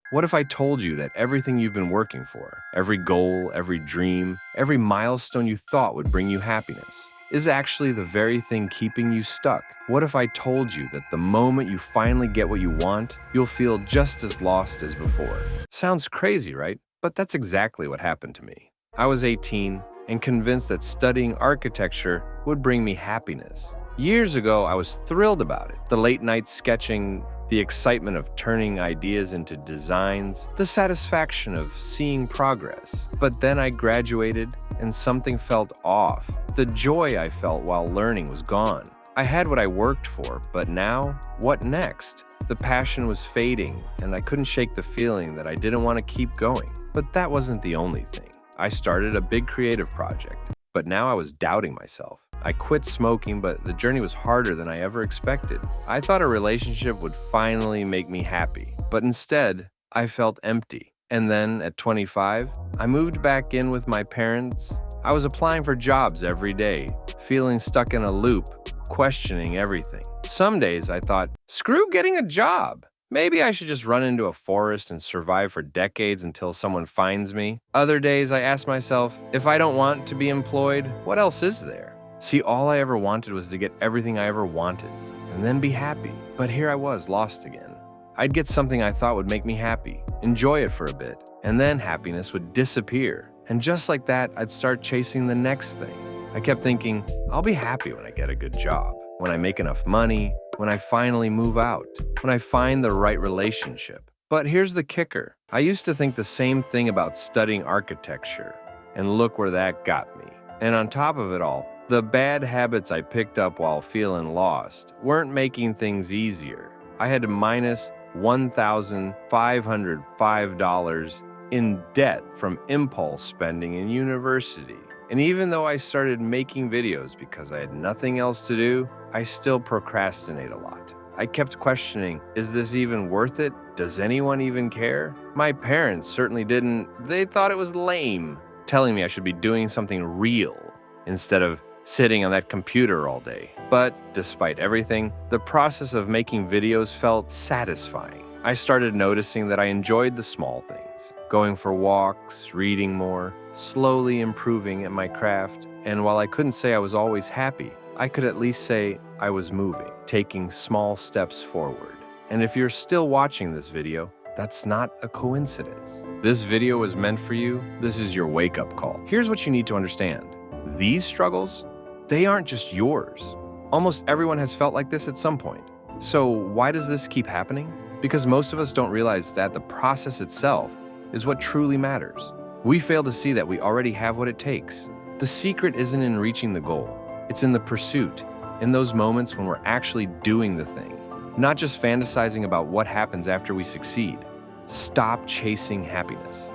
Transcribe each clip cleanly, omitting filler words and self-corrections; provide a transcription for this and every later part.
What if I told you that everything you've been working for, every goal, every dream, every milestone you thought would bring you happiness, is actually the very thing keeping you stuck? What if I told you that the moment you finally get what you want, you'll feel just as lost as before? Sounds crazy, right? But that's exactly what happened to me. I was 18 and convinced that studying architecture would bring me happiness. Years ago, I was thrilled about it. The late night sketching, the excitement of turning ideas into designs, the satisfaction of seeing progress. But then I graduated and something felt off. The joy I felt while learning was gone. I had what I worked for, but now, what next? The passion was fading, and I couldn't shake the feeling that I didn't want to keep going. But that wasn't the only thing. I started a big creative project, but now I was doubting myself. I quit smoking, but the journey was harder than I ever expected. I thought a relationship would finally make me happy, but instead, I felt empty. And then, at 25, I moved back in with my parents. I was applying for jobs every day, feeling stuck in a loop, questioning everything. Some days I thought, screw getting a job. Maybe I should just run into a forest and survive for decades until someone finds me. Other days I asked myself, if I don't want to be employed, what else is there? See, all I ever wanted was to get everything I ever wanted, and then be happy. But here I was, lost again. I'd get something I thought would make me happy, enjoy it for a bit, and then happiness would disappear. And just like that, I'd start chasing the next thing. I kept thinking, I'll be happy when I get a good job, when I make enough money, when I finally move out, when I find the right relationship. But here's the kicker. I used to think the same thing about studying architecture, and look where that got me. And on top of it all, the bad habits I picked up while feeling lost weren't making things easier. I had to minus $1,505 in debt from impulse spending in university. And even though I started making videos because I had nothing else to do, I still procrastinate a lot. I kept questioning, is this even worth it? Does anyone even care? My parents certainly didn't. They thought it was lame, telling me I should be doing something real instead of sitting on that computer all day. But despite everything, the process of making videos felt satisfying. I started noticing that I enjoyed the small things, going for walks, reading more, slowly improving at my craft. And while I couldn't say I was always happy, I could at least say I was moving, taking small steps forward. And if you're still watching this video, that's not a coincidence. This video was meant for you. This is your wake-up call. Here's what you need to understand. These struggles, they aren't just yours. Almost everyone has felt like this at some point. So why does this keep happening? Because most of us don't realize that the process itself is what truly matters. We fail to see that we already have what it takes. The secret isn't in reaching the goal. It's in the pursuit, in those moments when we're actually doing the thing, not just fantasizing about what happens after we succeed. Stop chasing happiness.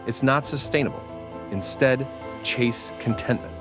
It's not sustainable. Instead, chase contentment.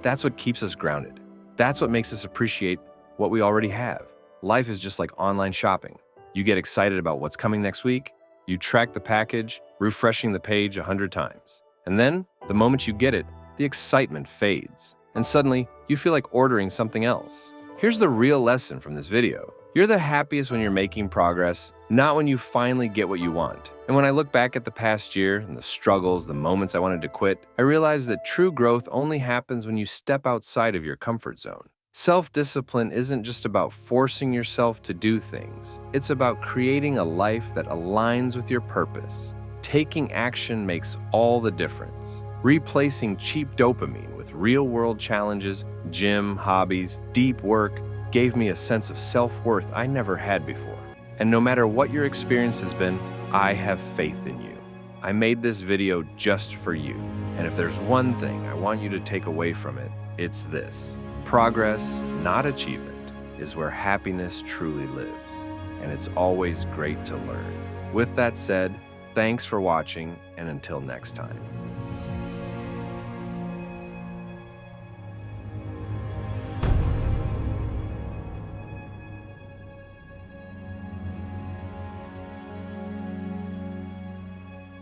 That's what keeps us grounded. That's what makes us appreciate what we already have. Life is just like online shopping. You get excited about what's coming next week, you track the package, refreshing the page 100 times. And then, the moment you get it, the excitement fades. And suddenly, you feel like ordering something else. Here's the real lesson from this video. You're the happiest when you're making progress, not when you finally get what you want. And when I look back at the past year and the struggles, the moments I wanted to quit, I realized that true growth only happens when you step outside of your comfort zone. Self-discipline isn't just about forcing yourself to do things. It's about creating a life that aligns with your purpose. Taking action makes all the difference. Replacing cheap dopamine with real-world challenges, gym, hobbies, deep work, gave me a sense of self-worth I never had before. And no matter what your experience has been, I have faith in you. I made this video just for you. And if there's one thing I want you to take away from it, it's this. Progress, not achievement, is where happiness truly lives. And it's always great to learn. With that said, thanks for watching, and until next time.